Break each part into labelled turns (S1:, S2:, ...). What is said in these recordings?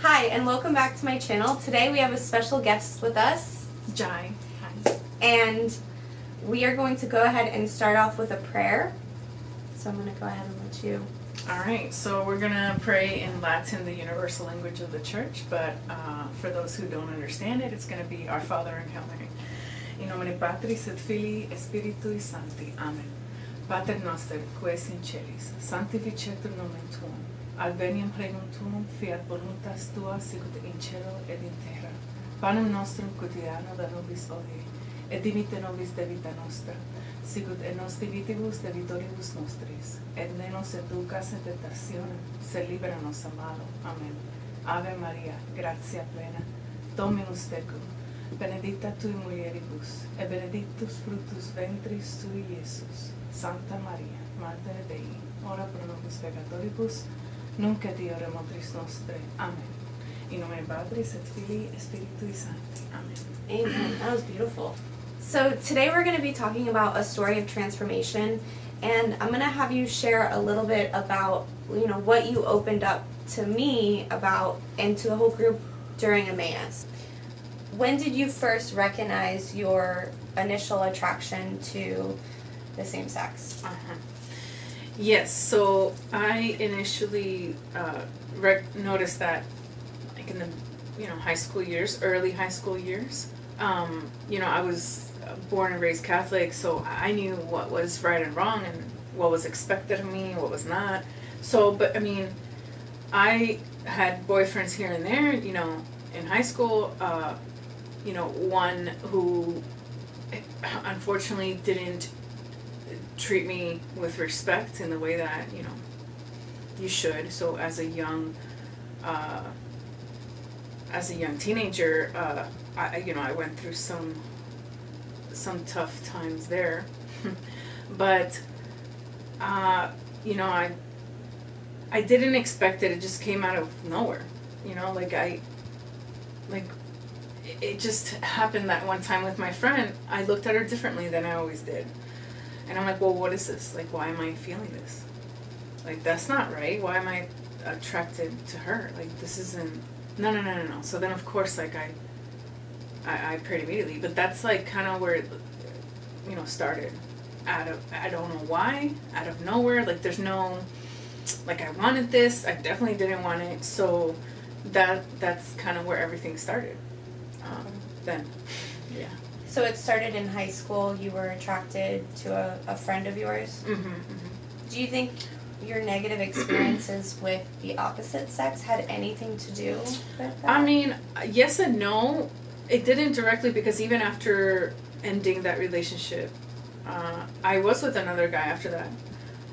S1: Hi, and welcome back to my channel. Today we have a special guest with us,
S2: Jai. Hi.
S1: and we are going to go ahead and start off with a prayer. So I'm going to go ahead and let you.
S2: Alright, so we're going to pray in Latin, the universal language of the church, but for those who don't understand it, it's going to be Our Father in heaven. In nomine Patris et Filii et Spiritui Sancti. Amen. Pater noster, qui es in celis, sanctificetur nomen tuum. Adveniam regnum tuum, fiat voluntas tua, sicut in cielo et in terra. Panem nostrum quotidianum da nobis hodie, et dimitte nobis debita nostra, sicut et nos divitibus debitoribus nostris, et ne nos educas in tentationem, sed libera nos a malo. Amen. Ave Maria, gratia plena, Dominus tecum, benedicta tui mulieribus, et benedictus fructus ventris tui, Iesus. Sancta Maria, Mater Dei, ora pro nobis peccatoribus, nunc et in hora mortis nostrae. Amen. In nomine Patris et Filii et Spiritui Sancti. Amen.
S1: Amen. That was beautiful. So today we're going to be talking about a story of transformation, and I'm going to have you share a little bit about, what you opened up to me about and to the whole group during Emmaus. When did you first recognize your initial attraction to the same sex?
S2: Yes, so I initially noticed that, like in the high school years, early high school years. I was born and raised Catholic, so I knew what was right and wrong and what was expected of me, what was not. So, but I mean, I had boyfriends here and there, in high school. One who unfortunately didn't treat me with respect in the way that you should. So as a young teenager, I went through some tough times there, but I didn't expect it. It just came out of nowhere. It just happened that one time with my friend. I looked at her differently than I always did. And I'm like, well, what is this? Like, why am I feeling this? Like, that's not right. Why am I attracted to her? Like, this isn't... No. So then, of course, like, I prayed immediately. But that's, like, kind of where it, started. I don't know why. Out of nowhere. Like, there's no... Like, I wanted this. I definitely didn't want it. So that's kind of where everything started. Then, yeah.
S1: So it started in high school. You were attracted to a friend of yours.
S2: Mm-hmm, mm-hmm.
S1: Do you think your negative experiences with the opposite sex had anything to do with that?
S2: I mean, yes and no. It didn't directly, because even after ending that relationship, I was with another guy after that.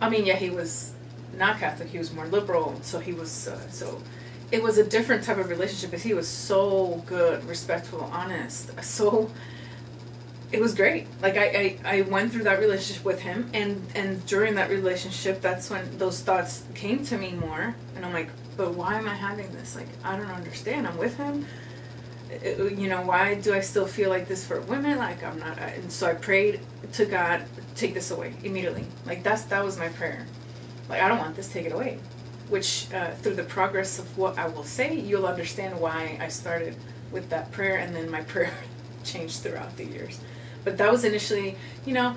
S2: I mean, yeah, he was not Catholic. He was more liberal. So he was, so it was a different type of relationship, but he was so good, respectful, honest. So it was great. Like, I went through that relationship with him, and during that relationship, that's when those thoughts came to me more. And I'm like, but why am I having this? Like, I don't understand. I'm with him. Why do I still feel like this for women? Like, I'm not. And so I prayed to God, take this away immediately. Like, that was my prayer. Like, I don't want this, take it away. Which, through the progress of what I will say, you'll understand why I started with that prayer, and then my prayer changed throughout the years. But that was initially, I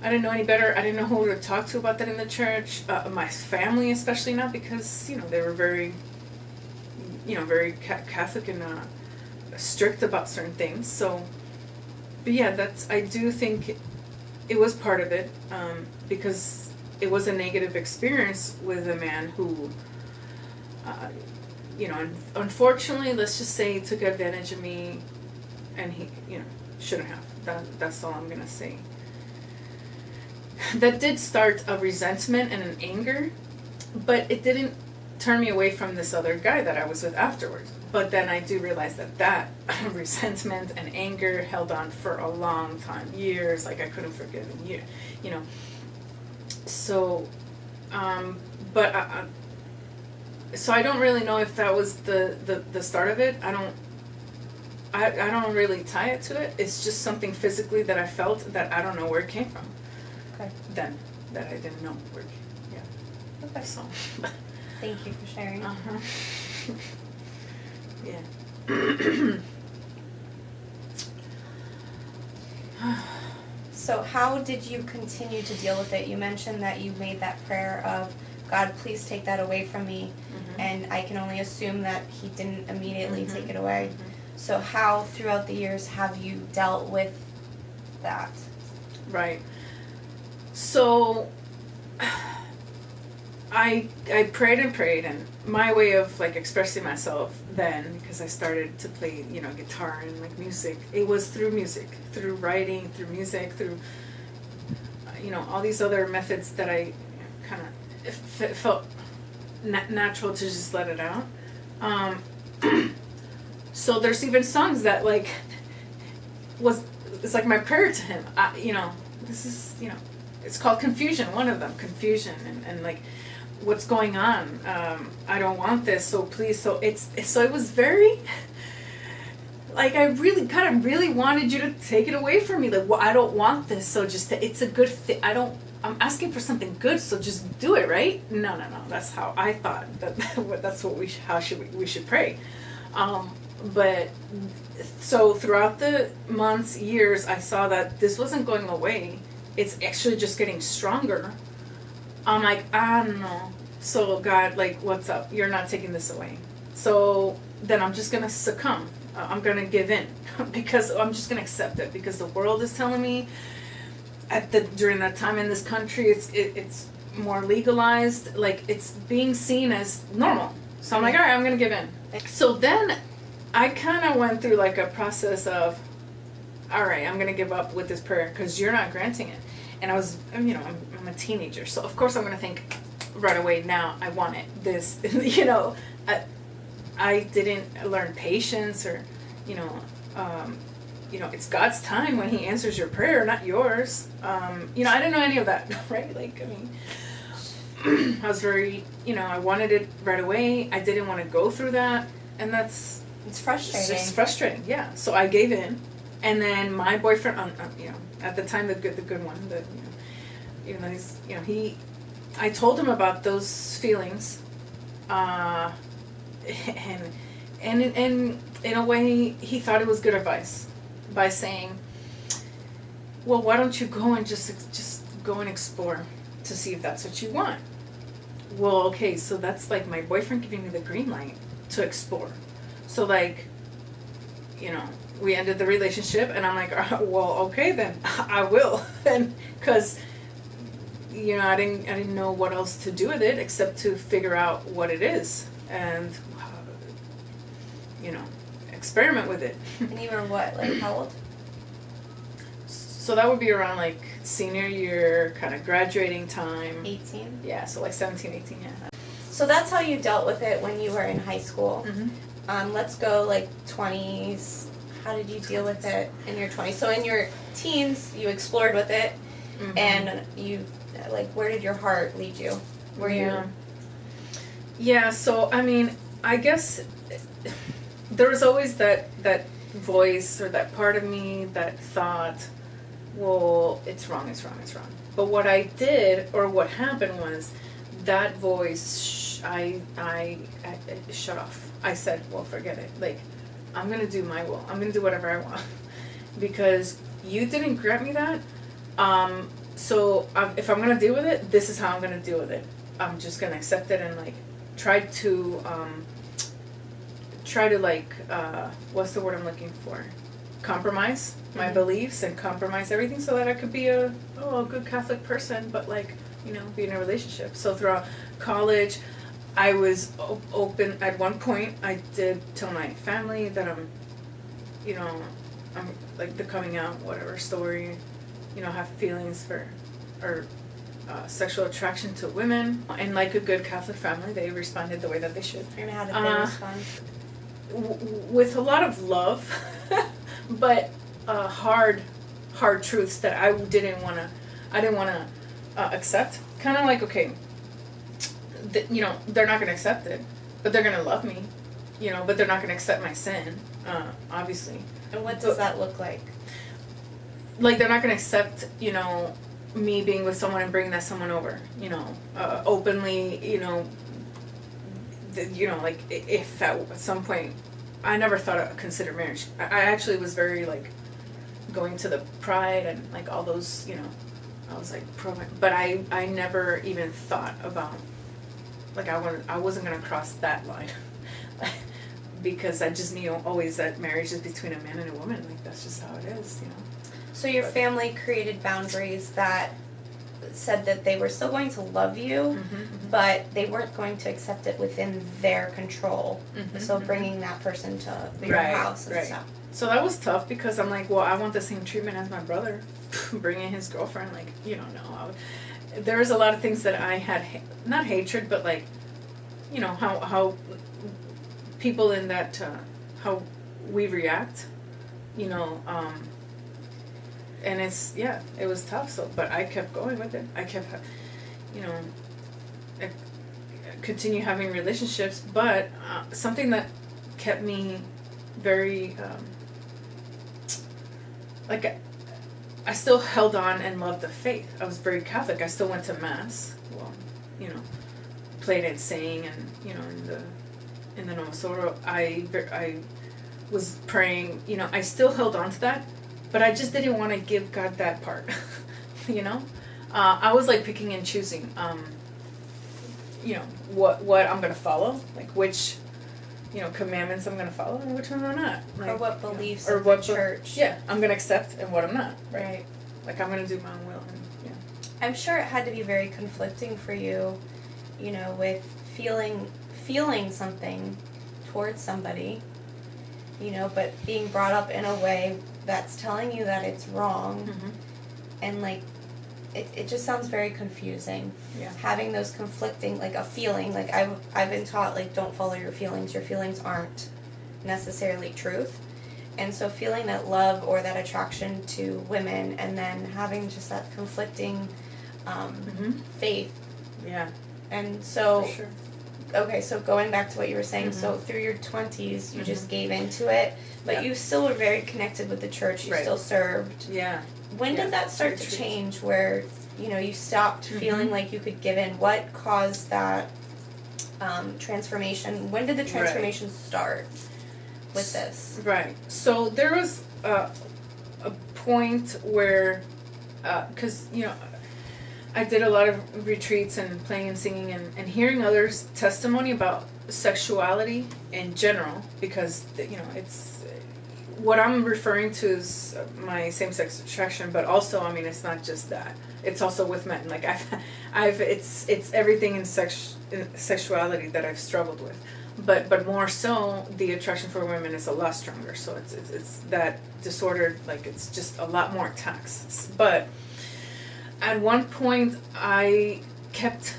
S2: didn't know any better. I didn't know who to talk to about that in the church. My family, especially not, because, they were very, very Catholic and strict about certain things. So, but yeah, I do think it was part of it, because it was a negative experience with a man who, unfortunately, let's just say, took advantage of me, and he, shouldn't have. That's all I'm going to say. That did start a resentment and an anger, but it didn't turn me away from this other guy that I was with afterwards. But then I do realize that resentment and anger held on for a long time, years. Like, I couldn't forgive him, So, so I don't really know if that was the start of it. I don't really tie it to it. It's just something physically that I felt that I don't know where it came from.
S1: Okay.
S2: Then, that I didn't know where it came. Yeah.
S1: Okay.
S2: So.
S1: Thank you for sharing.
S2: Yeah.
S1: So how did you continue to deal with it? You mentioned that you made that prayer of, God, please take that away from me.
S2: Mm-hmm.
S1: And I can only assume that he didn't immediately
S2: Mm-hmm.
S1: take it away.
S2: Mm-hmm.
S1: So how, throughout the years, have you dealt with that?
S2: Right. So I prayed and prayed, and my way of like expressing myself then, because I started to play, guitar and like music, it was through music, through writing, through music, through all these other methods that I kind of felt natural to just let it out. So there's even songs that like it's like my prayer to him. This is it's called Confusion. One of them, Confusion, and like, what's going on? I don't want this, so please. So it was very, like, I really wanted you to take it away from me. Like, well, I don't want this, so just it's a good thing. I'm asking for something good, so just do it, right? No. That's how I thought that's what we should pray. But so throughout the months, years, I saw that this wasn't going away. It's actually just getting stronger. I'm like, I don't know. So God, like, what's up? You're not taking this away. So then I'm just gonna succumb. I'm gonna give in because I'm just gonna accept it, because the world is telling me during that time in this country, it's more legalized. Like, it's being seen as normal. So I'm like, all right, I'm gonna give in. So then I kind of went through like a process of, all right, I'm gonna give up with this prayer because you're not granting it. And I'm a teenager, so of course I'm gonna think right away, now I want it. This, I didn't learn patience, or, it's God's time when He answers your prayer, not yours. I didn't know any of that, right? Like, I was very, I wanted it right away. I didn't want to go through that, and it's
S1: frustrating.
S2: It's frustrating, yeah. So I gave in, and then my boyfriend, at the time, the good one, even though he's, I told him about those feelings, and in a way, he thought it was good advice by saying, well, why don't you go and just go and explore to see if that's what you want. Well, okay, so that's like my boyfriend giving me the green light to explore. So like, we ended the relationship, and I'm like, well, okay then, I will, and because I didn't know what else to do with it except to figure out what it is, and experiment with it.
S1: And you were what, like, how old?
S2: So that would be around like senior year, kind of graduating time.
S1: 18?
S2: Yeah, so like 17, 18, yeah.
S1: So that's how you dealt with it when you were in high school.
S2: Mm-hmm.
S1: Let's go like 20s. How did you deal with it in your 20s? So in your teens, you explored with it,
S2: Mm-hmm.
S1: and you, like, where did your heart lead you?
S2: Yeah, so I guess there was always that voice, or that part of me that thought, well, it's wrong. But what I did, or what happened, was that voice, I shut off. I said, well, forget it. Like, I'm going to do my will. I'm going to do whatever I want. Because you didn't grant me that. So if I'm going to deal with it, this is how I'm going to deal with it. I'm just going to accept it and, like, try to what's the word I'm looking for? Compromise my
S1: Mm-hmm.
S2: beliefs and compromise everything so that I could be a good Catholic person, but, like, be in a relationship. So throughout college, I was open. At one point, I did tell my family that I'm like the coming out, whatever story, have feelings for, or sexual attraction to women. And like a good Catholic family, they responded the way that they should.
S1: And how did they respond?
S2: With a lot of love, but hard truths that I didn't want to accept. Kind of like, okay, they're not going to accept it, but they're going to love me, but they're not going to accept my sin, obviously.
S1: And what does that look like?
S2: Like, they're not going to accept, me being with someone and bringing that someone over, openly, like, if at some point I never thought consider marriage. I actually was very like going to the Pride and like all those, I was like pro, but I never even thought about like I wasn't gonna cross that line because I just knew always that marriage is between a man and a woman. Like that's just how it is,
S1: So your family created boundaries that said that they were still going to love you, but they weren't going to accept it within their control. So bringing that person to your house and stuff.
S2: So that was tough because I'm like, well, I want the same treatment as my brother, bringing his girlfriend. Like, no. There was a lot of things that I had, not hatred, but like, how people in that, how we react, and it's, it was tough. So, but I kept going with it. I kept, I continue having relationships, but something that kept me very, I still held on and loved the faith. I was very Catholic. I still went to mass. Well, played and sang, and in the Novosoro, I was praying. I still held on to that, but I just didn't want to give God that part. I was like picking and choosing. What I'm gonna follow, like which, commandments I'm gonna follow and which ones I'm not. Like,
S1: or what beliefs
S2: or
S1: of
S2: what
S1: the church.
S2: I'm gonna accept and what I'm not.
S1: Right.
S2: Like I'm gonna do my own will. And,
S1: I'm sure it had to be very conflicting for you, with feeling something towards somebody, but being brought up in a way that's telling you that it's wrong, and like it just sounds very confusing.
S2: Yeah.
S1: Having those conflicting, like a feeling, like I've been taught, like, don't follow your feelings. Your feelings aren't necessarily truth. And so feeling that love or that attraction to women, and then having just that conflicting faith.
S2: Yeah.
S1: And so,
S2: for sure.
S1: Okay, so going back to what you were saying, so through your 20s, you just gave into it, but you still were very connected with the church. You still served.
S2: Yeah.
S1: When did that start to change where, you stopped feeling like you could give in? What caused that transformation? When did the transformation start with this?
S2: Right. So there was a point where, because, I did a lot of retreats and playing and singing and hearing others' testimony about sexuality in general, because, it's what I'm referring to is my same-sex attraction, but also, it's not just that. It's also with men. Like it's everything in sexuality that I've struggled with, but more so the attraction for women is a lot stronger. So it's that disordered, like it's just a lot more attacks. But at one point, I kept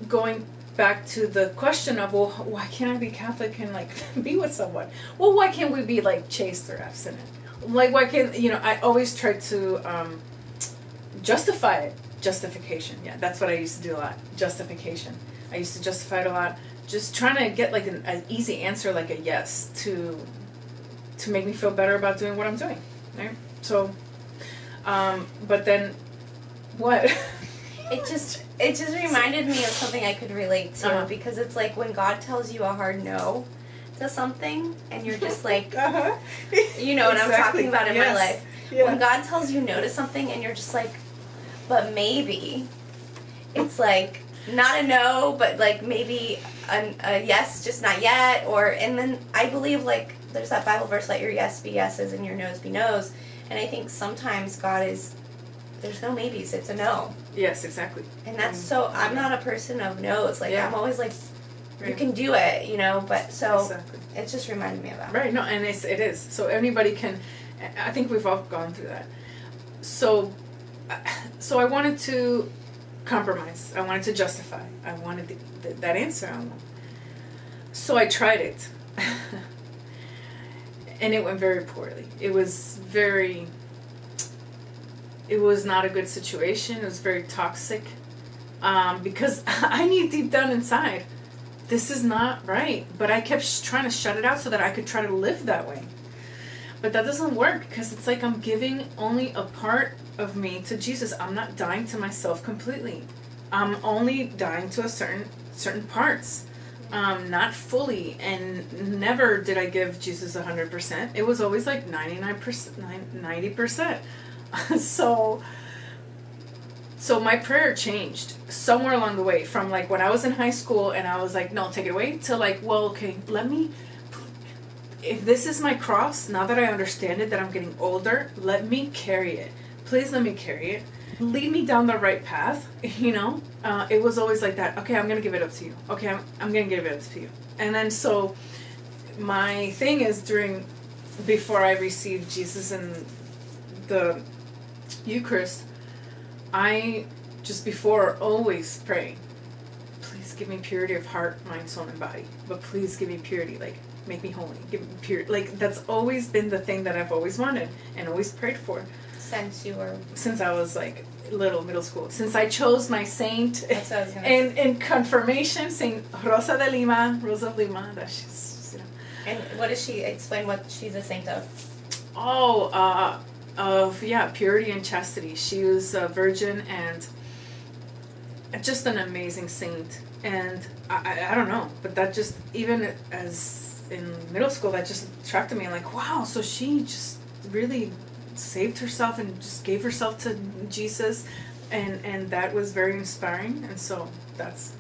S2: going back to the question of, well, why can't I be Catholic and like be with someone? Well, why can't we be like chaste or abstinent? Like, why can't, I always tried to justify it. Justification. Yeah, that's what I used to do a lot. Justification. I used to justify it a lot. Just trying to get like an easy answer, like a yes, to make me feel better about doing what I'm doing. Right? So, but then, what?
S1: It just reminded me of something I could relate to, because it's like when God tells you a hard no to something, and you're just like, what I'm talking about in my life. Yeah. When God tells you no to something, and you're just like, but maybe, it's like not a no, but like maybe a yes, just not yet. And then I believe, like, there's that Bible verse, let your yes be yeses and your no's be no's. And I think sometimes God is, there's no maybes, it's a no.
S2: Yes, exactly.
S1: And that's so, I'm not a person of no's. Like, I'm always like, you can do it, but so it just reminded me of that.
S2: Right, no, and it is. So anybody can, I think we've all gone through that. So I wanted to compromise. I wanted to justify. I wanted that answer. So I tried it. And it went very poorly. It was not a good situation. It was very toxic. Because I knew deep down inside, this is not right. But I kept trying to shut it out so that I could try to live that way. But that doesn't work, because it's like I'm giving only a part of me to Jesus. I'm not dying to myself completely. I'm only dying to certain parts. not fully, and never did I give Jesus 100%. It was always like 99%, 90%. So my prayer changed somewhere along the way, from like when I was in high school and I was like, no, take it away, to like, well, okay, if this is my cross, now that I understand it, that I'm getting older, let me carry it. Please let me carry it. Lead me down the right path, you know? It was always like that. Okay, I'm going to give it up to you. Okay, I'm going to give it up to you. And then so my thing is before I received Jesus in the Eucharist, I just before always pray, please give me purity of heart, mind, soul, and body. But please give me purity, like make me holy. Give me purity. Like that's always been the thing that I've always wanted and always prayed for. Since I was like middle school. Since I chose my saint in confirmation, Saint Rosa of Lima, that she's, you know.
S1: And what does she explain what she's a saint of?
S2: Of purity and chastity. She was a virgin and just an amazing saint. And I don't know, but that just, even as in middle school, that just attracted me. I'm like, wow, so she just really saved herself and just gave herself to Jesus, and that was very inspiring. And so that's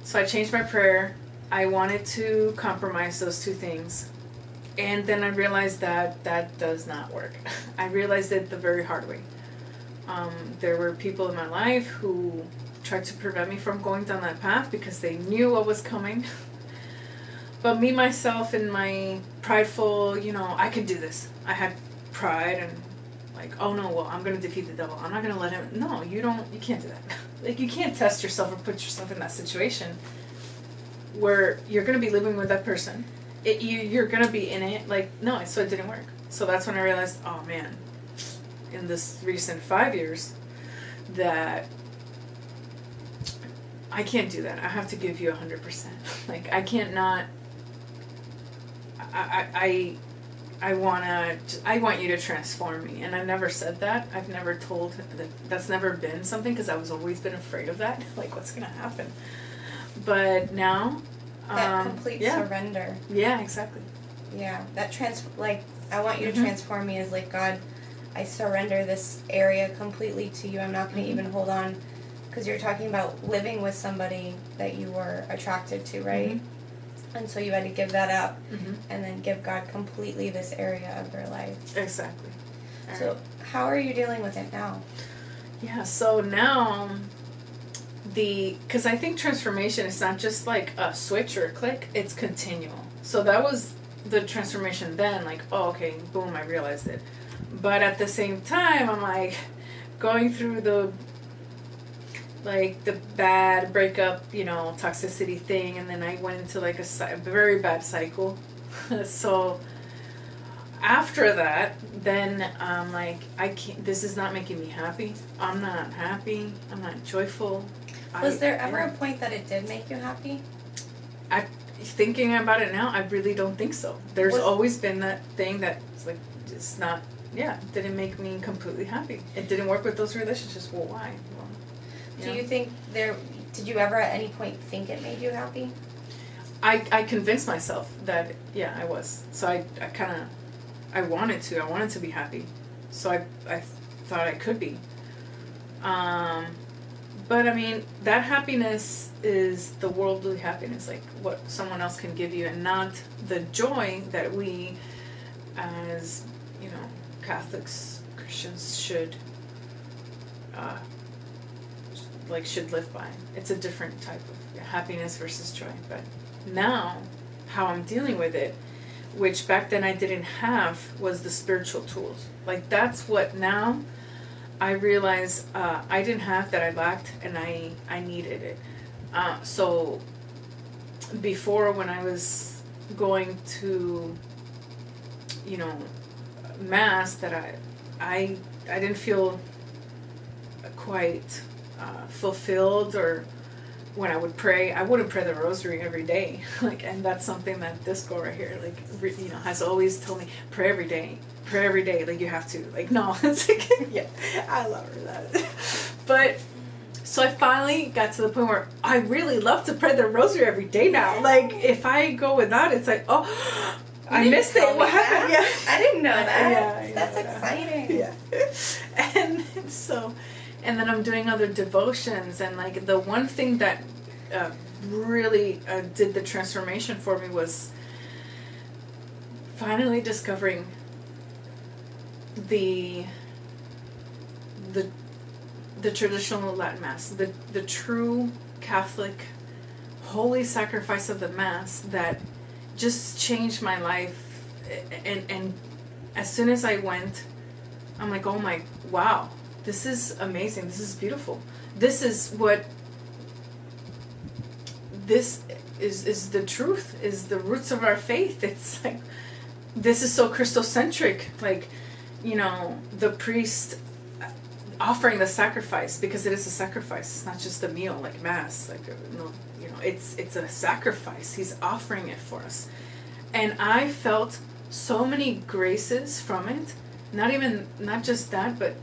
S2: so I changed my prayer. I wanted to compromise those two things, and then I realized that does not work. I realized it the very hard way. There were people in my life who tried to prevent me from going down that path because they knew what was coming. But me, myself, and my prideful, you know, I could do this. I had pride and like, oh no, well, I'm going to defeat the devil. I'm not going to let him. No, you can't do that. Like, you can't test yourself or put yourself in that situation where you're going to be living with that person. You're going to be in it. Like, no, so it didn't work. So that's when I realized, oh man, in this recent 5 years, that I can't do that. I have to give you 100%. Like, I can't not. I want you to transform me. And I never said that. I've never told that's never been something, because I was always been afraid of that. Like, what's going to happen? But now,
S1: that complete surrender.
S2: Yeah, exactly.
S1: Yeah, that I want you to transform me is like, God, I surrender this area completely to you. I'm not going to even hold on, because you're talking about living with somebody that you were attracted to, right? Mm-hmm. And so you had to give that up, and then give God completely this area of your life.
S2: Exactly.
S1: So how are you dealing with it now?
S2: Yeah, so now, because I think transformation is not just like a switch or a click, it's continual. So that was the transformation then, like, oh, okay, boom, I realized it. But at the same time, I'm like going through the bad breakup, you know, toxicity thing, and then I went into like a very bad cycle. So after that, then I'm like, I can't, this is not making me happy. I'm not happy. I'm not joyful.
S1: Was there ever a point that it did make you happy?
S2: Thinking about it now, I really don't think so. There's always been that thing that's like, it's not, didn't make me completely happy. It didn't work with those relationships. Well, why? Well,
S1: do you think did you ever at any point think it made you happy?
S2: I convinced myself that, I was. So I wanted to be happy. So I thought I could be. But I mean, that happiness is the worldly happiness, like what someone else can give you, and not the joy that we, as, you know, Catholics, Christians should live by. It's a different type of happiness versus joy. But now, how I'm dealing with it, which back then I didn't have, was the spiritual tools. Like, that's what now I realize I didn't have, that I lacked, and I needed it. So before, when I was going to, you know, mass, that I didn't feel quite fulfilled, or when I would pray, I wouldn't pray the rosary every day. Like, and that's something that this girl right here, like, you know, has always told me, pray every day. Pray every day, like, you have to. Like, no, it's like, I love her that. But So I finally got to the point where I really love to pray the rosary every day now. Like, if I go without, it's like, oh, I missed it. What happened?
S1: Yeah. I didn't know that.
S2: Yeah,
S1: That's exciting.
S2: Yeah. And then I'm doing other devotions. And, like, the one thing that really did the transformation for me was finally discovering the traditional Latin Mass, the true Catholic holy sacrifice of the Mass that just changed my life. And as soon as I went, I'm like, oh my, wow, this is amazing. This is beautiful. This is the truth, is the roots of our faith. It's like, this is so Christocentric. Like, the priest offering the sacrifice, because it is a sacrifice. It's not just a meal like Mass. Like, it's a sacrifice. He's offering it for us. And I felt so many graces from it. Not just that, but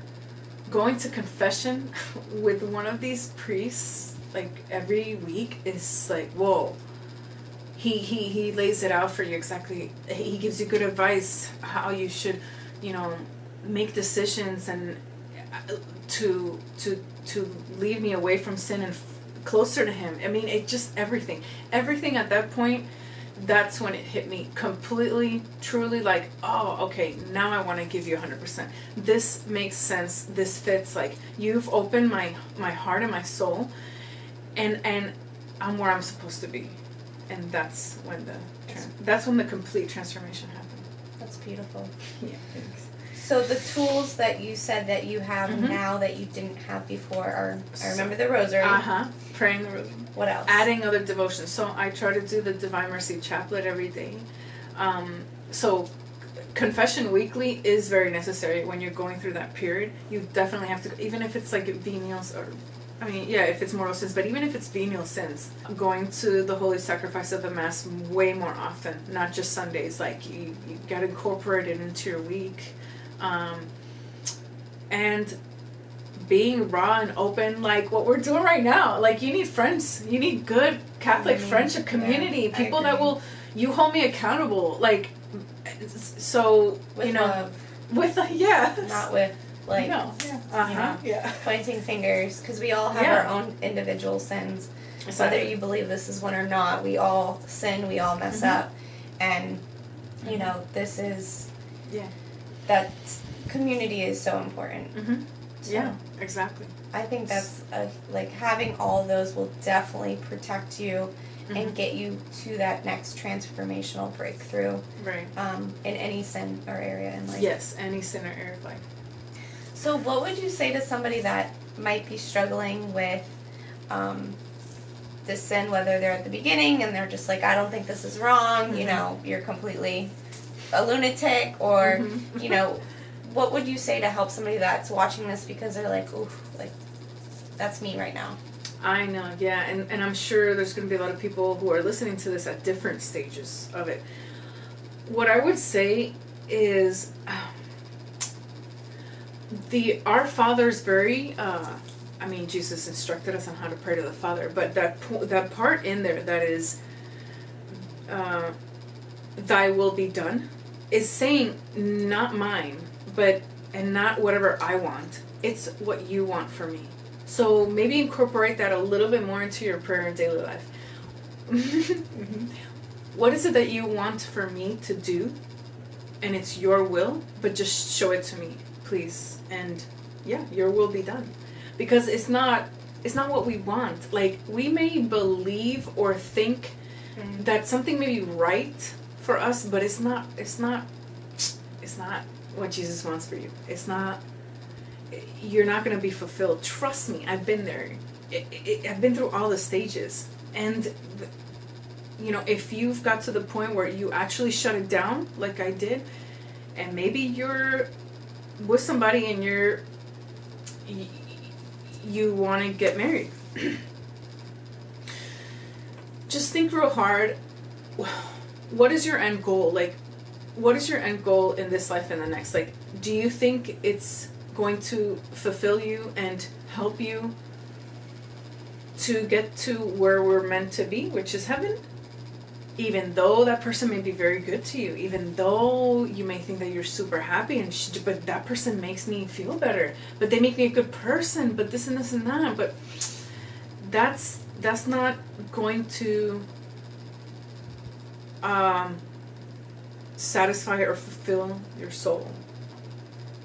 S2: going to confession with one of these priests, like, every week is like, whoa. He lays it out for you exactly. He gives you good advice how you should, make decisions, and to lead me away from sin and closer to Him. I mean, it just everything at that point. That's when it hit me completely, truly, like, oh, okay, now I want to give you 100%. This makes sense. This fits. Like, you've opened my heart and my soul, and I'm where I'm supposed to be. And that's when the complete transformation happened.
S1: That's beautiful.
S2: Yeah, thanks.
S1: So the tools that you said that you have now that you didn't have before are, I remember the rosary.
S2: Praying the rosary.
S1: What else?
S2: Adding other devotions. So I try to do the Divine Mercy Chaplet every day. So confession weekly is very necessary when you're going through that period. You definitely have to, even if it's like venials or, if it's mortal sins, but even if it's venial sins, going to the Holy Sacrifice of the Mass way more often, not just Sundays. Like, you got to incorporate it into your week. And being raw and open, like what we're doing right now. Like, you need friends. You need good Catholic friendship community.
S1: Yeah,
S2: people that will, you hold me accountable. Like, so,
S1: with love.
S2: With, yeah.
S1: Not with, like, pointing fingers. Because we all have our own individual sins.
S2: Exactly.
S1: Whether you believe this is one or not, we all sin, we all mess up. And, this is...
S2: Yeah.
S1: That community is so important. So
S2: yeah, exactly.
S1: I think that's like having all of those will definitely protect you and get you to that next transformational breakthrough.
S2: Right.
S1: In any sin or area in life.
S2: Yes, any sin or area of life.
S1: So what would you say to somebody that might be struggling with this sin, whether they're at the beginning and they're just like, I don't think this is wrong, you're completely a lunatic, or what would you say to help somebody that's watching this because they're like, oof, like, that's me right now?
S2: I know, yeah, and I'm sure there's going to be a lot of people who are listening to this at different stages of it. What I would say is, Our Father's very, Jesus instructed us on how to pray to the Father, but that part in there that is, Thy will be done, is saying not mine, and not whatever I want. It's what you want for me. So maybe incorporate that a little bit more into your prayer and daily life. What is it that you want for me to do? And it's your will, but just show it to me, please. And yeah, your will be done. Because it's not what we want. Like, we may believe or think that something may be right for us, but it's not what Jesus wants for you. It's not. You're not going to be fulfilled. Trust me, I've been there. I've been through all the stages. And, if you've got to the point where you actually shut it down, like I did, and maybe you're with somebody and you want to get married, just think real hard. What is your end goal? Like, what is your end goal in this life and the next? Like, do you think it's going to fulfill you and help you to get to where we're meant to be, which is heaven, even though that person may be very good to you, even though you may think that you're super happy but that person makes me feel better, but they make me a good person, but this and this and that, but that's not going to satisfy or fulfill your soul.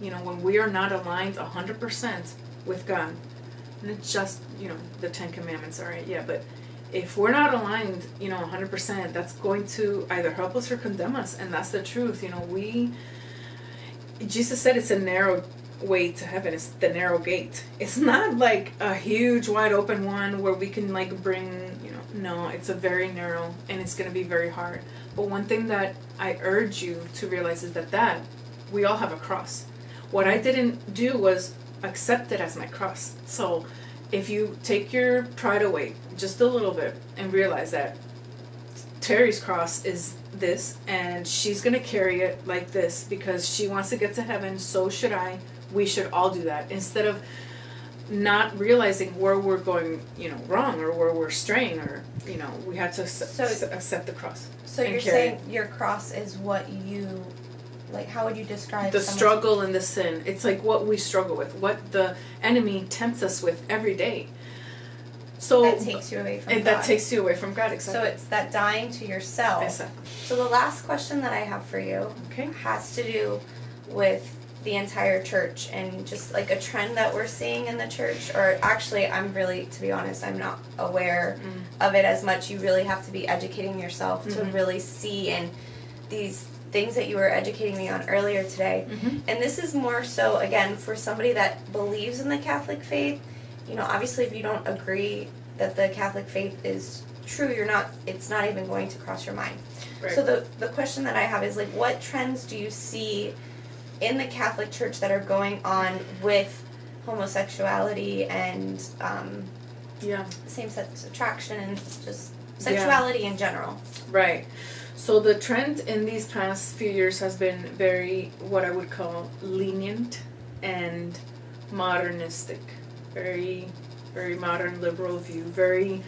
S2: You know, when we are not aligned 100% with God, and it's just, you know, the 10 Commandments, all right, yeah, but if we're not aligned, you know, 100%, that's going to either help us or condemn us, and that's the truth. You know, Jesus said it's a narrow way to heaven. It's the narrow gate. It's not like a huge wide open one where we can like bring, you know, no, it's a very narrow, and it's going to be very hard. But one thing that I urge you to realize is that we all have a cross. What I didn't do was accept it as my cross. So if you take your pride away just a little bit and realize that Terry's cross is this, and she's going to carry it like this because she wants to get to heaven, so should I. We should all do that, instead of not realizing where we're going, you know, wrong, or where we're straying, or, you know, we had to accept the cross.
S1: So you're saying your cross is what you, like, how would you describe
S2: the struggle and the sin? It's like what we struggle with, what the enemy tempts us with every day. So
S1: that takes you away from God.
S2: That takes you away from God, exactly.
S1: So it's that dying to yourself.
S2: Exactly.
S1: So the last question that I have for you has to do with the entire church and just like a trend that we're seeing in the church. Or actually, I'm really, to be honest, I'm not aware of it as much. You really have to be educating yourself to really see, and these things that you were educating me on earlier today. And this is more so, again, for somebody that believes in the Catholic faith. You know, obviously, if you don't agree that the Catholic faith is true, it's not even going to cross your mind. Right. So the question that I have is, like, what trends do you see in the Catholic Church that are going on with homosexuality and same-sex attraction and just sexuality in general? Right.
S2: So the trend in these past few years has been very, what I would call, lenient and modernistic. Very, very modern liberal view. Very,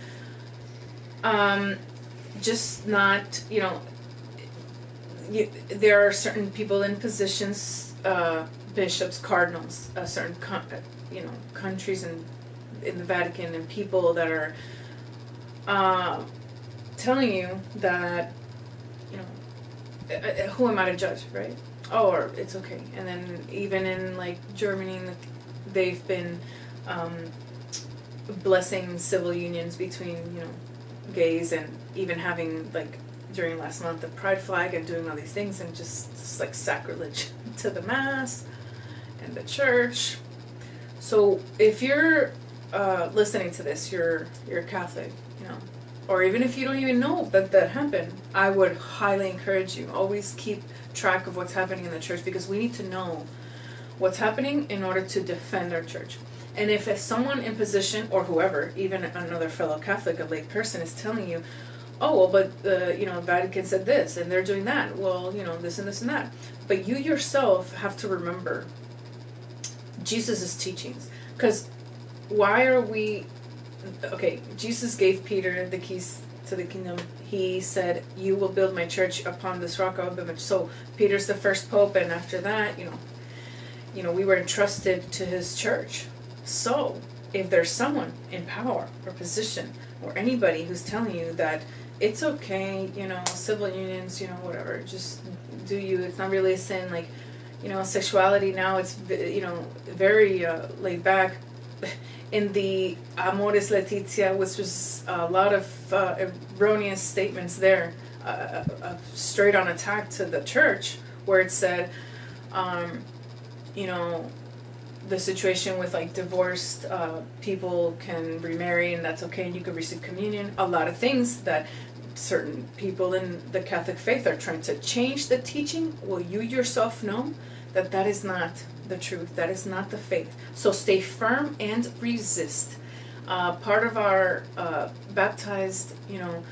S2: just not, you know, there are certain people in positions, bishops, cardinals, certain, countries in the Vatican, and people that are telling you that, you know, who am I to judge, right? Oh, or it's okay. And then even in like Germany, they've been blessing civil unions between, you know, gays, and even having like during last month the pride flag and doing all these things, and just like sacrilege to the mass and the church. So if you're listening to this, you're Catholic, you know, or even if you don't even know that happened, I would highly encourage you, always keep track of what's happening in the church, because we need to know what's happening in order to defend our church. And if someone in position, or whoever, even another fellow Catholic, a lay person, is telling you, oh, well, but Vatican said this, and they're doing that, well, you know, this and this and that. But you yourself have to remember Jesus' teachings. Because why are we... Okay, Jesus gave Peter the keys to the kingdom. He said, you will build my church upon this rock. I will build my... So Peter's the first pope, and after that, you know, we were entrusted to his church. So if there's someone in power or position, or anybody who's telling you that it's okay, you know, civil unions, you know, whatever, just do you, it's not really a sin, like, you know, sexuality now, it's, you know, very laid back. In the Amoris Laetitia, which was a lot of erroneous statements there, straight on attack to the church, where it said, you know, the situation with like divorced people can remarry, and that's okay, and you can receive communion. A lot of things that certain people in the Catholic faith are trying to change the teaching. Well, you yourself know that that is not the truth. That is not the faith. So stay firm and resist. Part of our baptized, you know,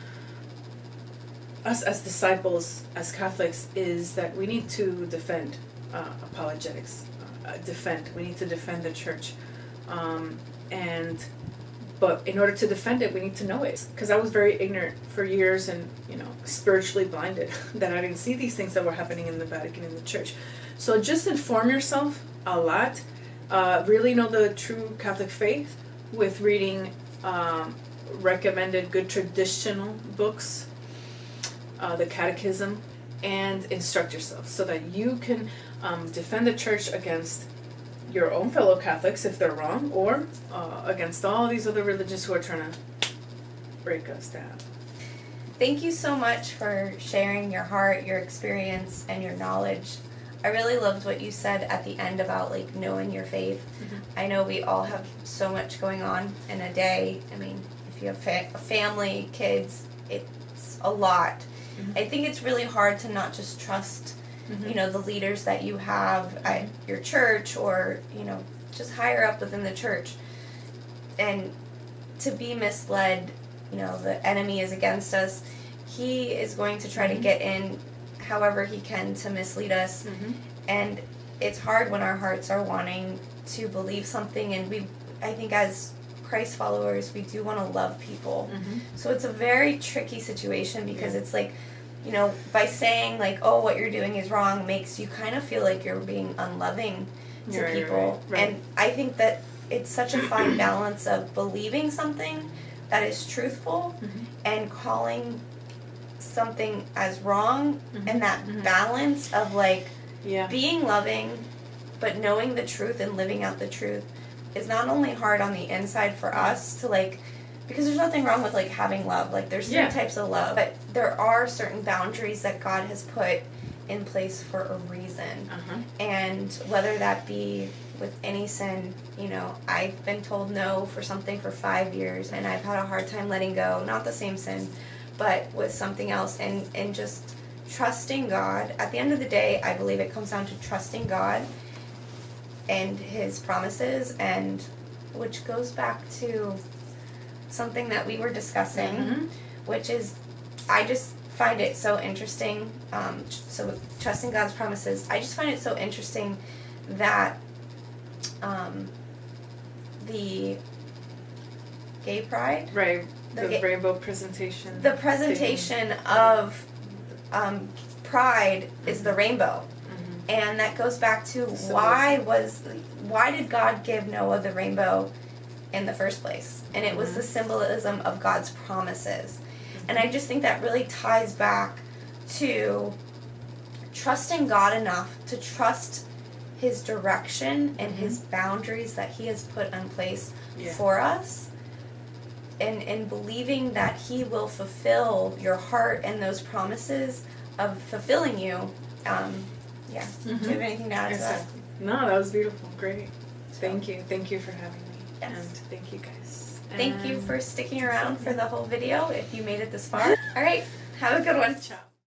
S2: us as disciples, as Catholics, is that we need to defend apologetics. We need to defend the church, and But in order to defend it, we need to know it. Because I was very ignorant for years and, spiritually blinded that I didn't see these things that were happening in the Vatican, in the church. So just inform yourself a lot. Really know the true Catholic faith with reading recommended good traditional books, the Catechism, and instruct yourself so that you can defend the church against your own fellow Catholics if they're wrong, or against all these other religions who are trying to break us down.
S1: Thank you so much for sharing your heart, your experience, and your knowledge. I really loved what you said at the end about like knowing your faith. Mm-hmm. I know we all have so much going on in a day. I mean, if you have a family, kids, it's a lot. Mm-hmm. I think it's really hard to not just trust the leaders that you have at your church or, just higher up within the church. And to be misled, the enemy is against us. He is going to try to get in however he can to mislead us. Mm-hmm. And it's hard when our hearts are wanting to believe something. And I think as Christ followers, we do want to love people. Mm-hmm. So it's a very tricky situation because it's like, by saying like, oh, what you're doing is wrong makes you kind of feel like you're being unloving to people. Right. And I think that it's such a fine balance of believing something that is truthful and calling something as wrong, and that balance of like being loving but knowing the truth and living out the truth is not only hard on the inside for us to like, because there's nothing wrong with like having love, like there's certain types of love, but there are certain boundaries that God has put in place for a reason. And whether that be with any sin, I've been told no for something for 5 years and I've had a hard time letting go, not the same sin, but with something else, and just trusting God. At the end of the day, I believe it comes down to trusting God and His promises, and which goes back to something that we were discussing, which is, I just find it so interesting. So trusting God's promises, I just find it so interesting that the gay pride,
S2: right? The rainbow presentation.
S1: The presentation of pride is the rainbow. And that goes back to why did God give Noah the rainbow in the first place? And it was the symbolism of God's promises. And I just think that really ties back to trusting God enough to trust His direction and His boundaries that He has put in place for us, and believing that He will fulfill your heart and those promises of fulfilling you. Do you have anything to add to that?
S2: No, that was beautiful. Great. Thank you. Thank you for having me. Yes. And thank you guys.
S1: Thank you for sticking around for the whole video if you made it this far. All right. Have a good one.
S2: Ciao.